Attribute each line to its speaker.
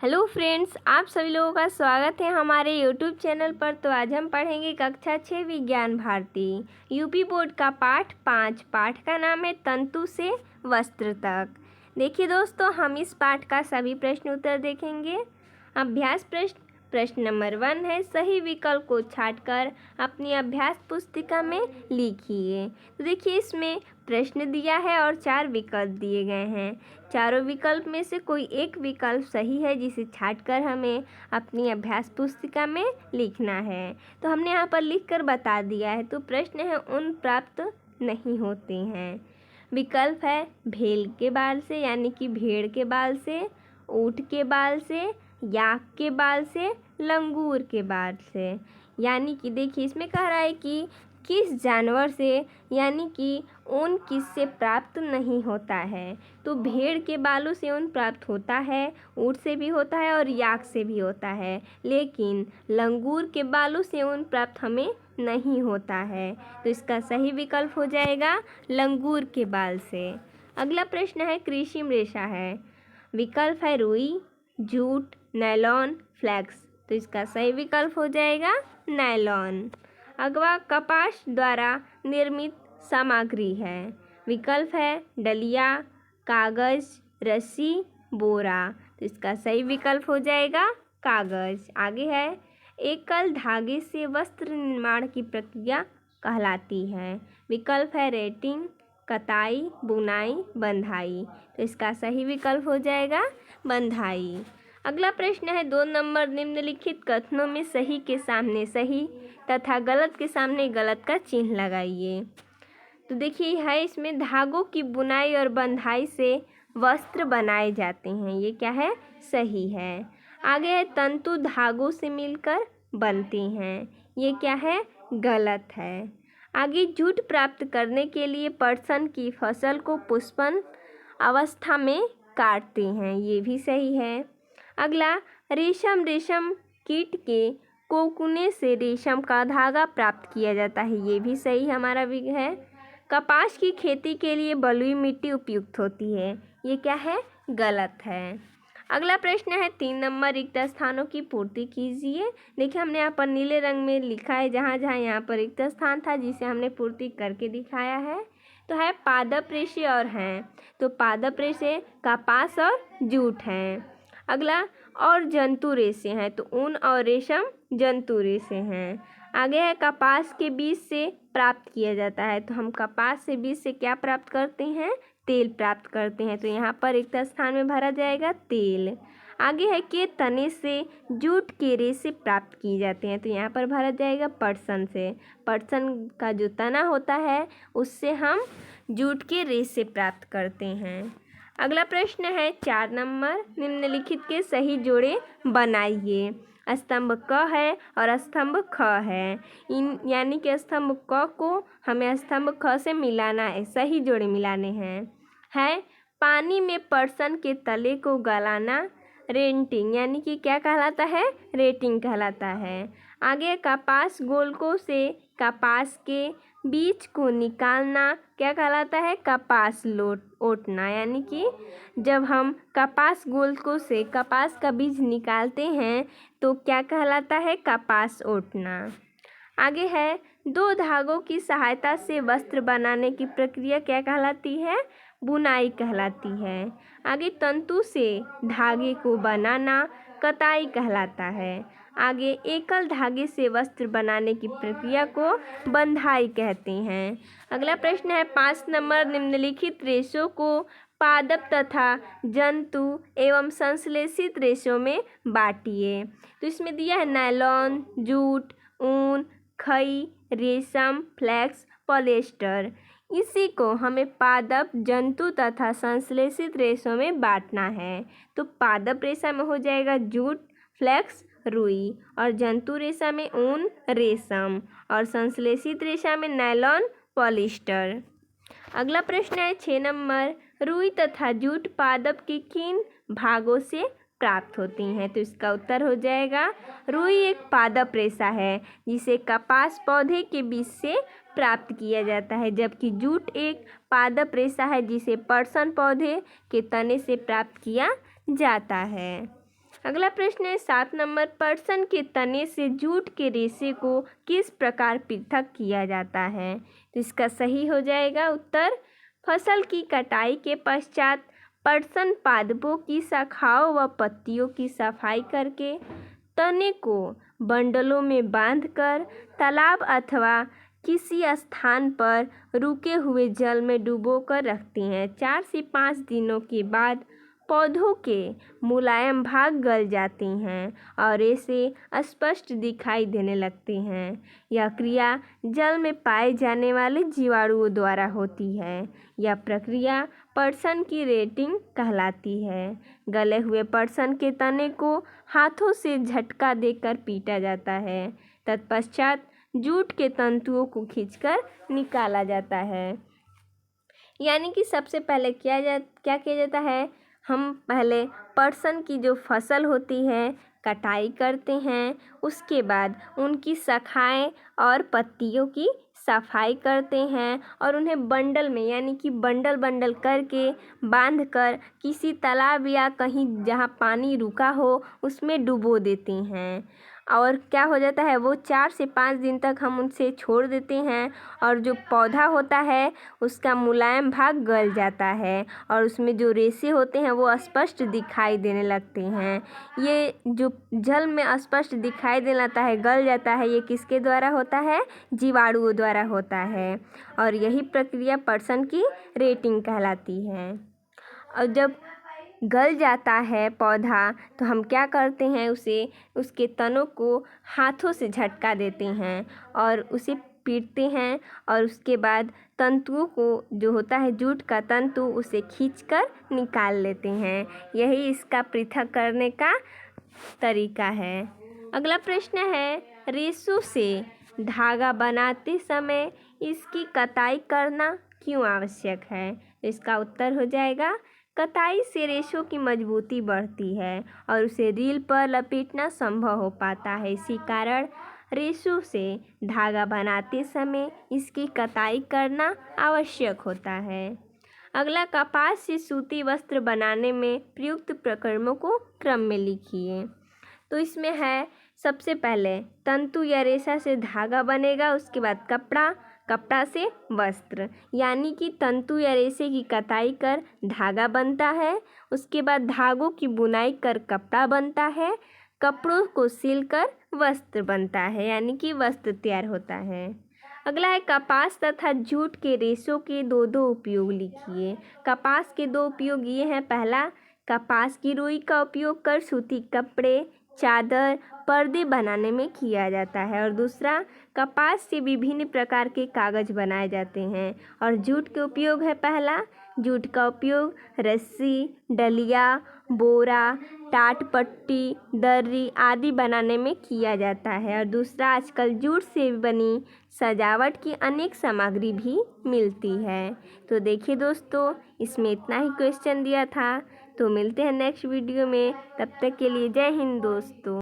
Speaker 1: Hello friends, आप सभी लोगों का स्वागत है हमारे यूट्यूब चैनल पर। तो आज हम पढ़ेंगे कक्षा 6 विज्ञान भारती यूपी बोर्ड का पाठ 5। पाठ का नाम है तंतु से वस्त्र तक। देखिए दोस्तों, हम इस पाठ का सभी प्रश्न उत्तर देखेंगे। अभ्यास प्रश्न नंबर 1 है, सही विकल्प को छांटकर अपनी अभ्यास पुस्तिका में लिखिए। तो देखिए, इसमें प्रश्न दिया है और 4 विकल्प दिए गए हैं। चारों विकल्प में से कोई एक विकल्प सही है, जिसे छांटकर हमें अपनी अभ्यास पुस्तिका में लिखना है। तो हमने यहाँ पर लिखकर बता दिया है। तो प्रश्न है, ऊन प्राप्त नहीं होते हैं। विकल्प है भेड़ के बाल से, यानी कि भेड़ के बाल से, ऊँट के बाल से, याक के बाल से, लंगूर के बाल से। यानी कि देखिए, इसमें कह रहा है कि किस जानवर से, यानी कि ऊन किससे प्राप्त नहीं होता है। तो भेड़ के बालों से ऊन प्राप्त होता है, ऊँट से भी होता है और याक से भी होता है, लेकिन लंगूर के बालों से ऊन प्राप्त हमें नहीं होता है। तो इसका सही विकल्प हो जाएगा लंगूर के बाल से। अगला प्रश्न है, कृषि रेशा है। विकल्प है रुई, जूट, नायलॉन, फ्लैक्स। तो इसका सही विकल्प हो जाएगा नायलॉन। अगवा कपास द्वारा निर्मित सामग्री है। विकल्प है डलिया, कागज, रस्सी, बोरा। तो इसका सही विकल्प हो जाएगा कागज। आगे है, एकल धागे से वस्त्र निर्माण की प्रक्रिया कहलाती है। विकल्प है रेटिंग, कताई, बुनाई, बंधाई। तो इसका सही विकल्प हो जाएगा बंधाई। अगला प्रश्न है, 2 नंबर, निम्नलिखित कथनों में सही के सामने सही तथा गलत के सामने गलत का चिन्ह लगाइए। तो देखिए है, इसमें धागों की बुनाई और बंधाई से वस्त्र बनाए जाते हैं। ये क्या है? सही है। आगे है, तंतु धागों से मिलकर बनते हैं। ये क्या है? गलत है। आगे, जूट प्राप्त करने के लिए पटसन की फसल को पुष्पन अवस्था में काटते हैं। ये भी सही है। अगला, रेशम कीट के कोकुने से रेशम का धागा प्राप्त किया जाता है। ये भी सही हमारा भी है। कपास की खेती के लिए बलुई मिट्टी उपयुक्त होती है। ये क्या है? गलत है। अगला प्रश्न है, 3 नंबर, रिक्त स्थानों की पूर्ति कीजिए। देखिए, हमने यहाँ पर नीले रंग में लिखा है, जहाँ जहाँ यहाँ पर रिक्त स्थान था, जिसे हमने पूर्ति करके दिखाया है। तो है पादप रेशे और हैं। तो पादप रेशे कपास और जूट हैं। अगला, और जंतु रेशे हैं। तो ऊन और रेशम जंतु रेशे हैं। आगे है, कपास के बीज से प्राप्त किया जाता है। तो हम कपास से बीज से क्या प्राप्त करते हैं? तेल प्राप्त करते हैं। तो यहाँ पर रिक्त स्थान में भरा जाएगा तेल। आगे है, के तने से जूट के रेशे प्राप्त किए जाते हैं। तो यहाँ पर भरा जाएगा पटसन से। पटसन का जो तना होता है, उससे हम जूट के रेशे प्राप्त करते हैं। अगला प्रश्न है, 4 नंबर, निम्नलिखित के सही जोड़े बनाइए। स्तंभ क है और स्तंभ ख है। यानी कि स्तंभ क को हमें स्तंभ ख से मिलाना है, सही जोड़े मिलाने हैं। है पानी में पटसन के तले को गलाना, रेटिंग, यानी कि क्या कहलाता है? रेटिंग कहलाता है। आगे, कपास गोलकों से कपास के बीज को निकालना क्या कहलाता है? कपास ओटना। यानी कि जब हम कपास गोलकों से कपास का बीज निकालते हैं तो क्या कहलाता है? कपास ओटना। आगे है, 2 धागों की सहायता से वस्त्र बनाने की प्रक्रिया क्या कहलाती है? बुनाई कहलाती है। आगे, तंतु से धागे को बनाना कताई कहलाता है। आगे, एकल धागे से वस्त्र बनाने की प्रक्रिया को बंधाई कहते हैं। अगला प्रश्न है, 5 नंबर, निम्नलिखित रेशों को पादप तथा जंतु एवं संश्लेषित रेशों में बांटिए। तो इसमें दिया है नायलॉन, जूट, ऊन, खई, रेशम, फ्लैक्स, पॉलिएस्टर। इसी को हमें पादप, जंतु तथा संश्लेषित रेशों में बांटना है। तो पादप रेशा में हो जाएगा जूट, फ्लैक्स, रुई, और जंतु रेशा में ऊन, रेशम, और संश्लेषित रेशा में नायलॉन, पॉलिएस्टर। अगला प्रश्न है, 6 नंबर, रुई तथा जूट पादप के किन भागों से प्राप्त होती हैं? तो इसका उत्तर हो जाएगा, रुई एक पादप रेशा है जिसे कपास पौधे के बीज से प्राप्त किया जाता है, जबकि जूट एक पादप रेशा है जिसे पटसन पौधे के तने से प्राप्त किया जाता है। अगला प्रश्न है 7 नंबर, पटसन के तने से जूट के रेशे को किस प्रकार पृथक किया जाता है? तो इसका सही हो जाएगा उत्तर, फसल की कटाई के पश्चात पटसन पादपों की शाखाओं व पत्तियों की सफाई करके तने को बंडलों में बांधकर तालाब अथवा किसी स्थान पर रुके हुए जल में डुबोकर रखती हैं। 4 से 5 दिनों के बाद पौधों के मुलायम भाग गल जाती हैं और ऐसे स्पष्ट दिखाई देने लगते हैं। यह क्रिया जल में पाए जाने वाले जीवाणुओं द्वारा होती है। यह प्रक्रिया पटसन की रेटिंग कहलाती है। गले हुए पटसन के तने को हाथों से झटका देकर पीटा जाता है। तत्पश्चात जूट के तंतुओं को खींचकर निकाला जाता है। यानी कि सबसे पहले क्या किया जाता है, हम पहले पटसन की जो फसल होती है कटाई करते हैं, उसके बाद उनकी शाखाएं और पत्तियों की सफाई करते हैं और उन्हें बंडल में यानी कि बंडल बंडल करके बांध कर किसी तालाब या कहीं जहाँ पानी रुका हो उसमें डुबो देते हैं। और क्या हो जाता है, वो 4 से 5 दिन तक हम उनसे छोड़ देते हैं और जो पौधा होता है उसका मुलायम भाग गल जाता है और उसमें जो रेशे होते हैं वो स्पष्ट दिखाई देने लगते हैं। ये जो जल में स्पष्ट दिखाई देने लगता है, गल जाता है, ये किसके द्वारा होता है? जीवाणुओं द्वारा होता है और यही प्रक्रिया पटसन की रेटिंग कहलाती है। और जब गल जाता है पौधा तो हम क्या करते हैं, उसके तनों को हाथों से झटका देते हैं और उसे पीटते हैं और उसके बाद तंतुओं को जो होता है जूट का तंतु उसे खींचकर निकाल लेते हैं। यही इसका पृथक करने का तरीका है। अगला प्रश्न है, रेशों से धागा बनाते समय इसकी कताई करना क्यों आवश्यक है? इसका उत्तर हो जाएगा, कताई से रेशों की मजबूती बढ़ती है और उसे रील पर लपेटना संभव हो पाता है। इसी कारण रेशों से धागा बनाते समय इसकी कताई करना आवश्यक होता है। अगला, कपास से सूती वस्त्र बनाने में प्रयुक्त प्रकरणों को क्रम में लिखिए। तो इसमें है, सबसे पहले तंतु या रेशा से धागा बनेगा, उसके बाद कपड़ा से वस्त्र, यानी कि तंतु या रेशे की कताई कर धागा बनता है, उसके बाद धागों की बुनाई कर कपड़ा बनता है, कपड़ों को सिलकर वस्त्र बनता है, यानी कि वस्त्र तैयार होता है। अगला है, कपास तथा जूट के रेशों के दो उपयोग लिखिए। कपास के 2 उपयोग ये हैं, पहला, कपास की रुई का उपयोग कर सूती कपड़े, चादर, पर्दे बनाने में किया जाता है और दूसरा, कपास से विभिन्न प्रकार के कागज बनाए जाते हैं। और जूट के उपयोग है, पहला, जूट का उपयोग रस्सी, डलिया, बोरा, टाट पट्टी, दर्री आदि बनाने में किया जाता है और दूसरा, आजकल जूट से बनी सजावट की अनेक सामग्री भी मिलती है। तो देखिए दोस्तों, इसमें इतना ही क्वेश्चन दिया था। तो मिलते हैं नेक्स्ट वीडियो में, तब तक के लिए जय हिंद दोस्तों।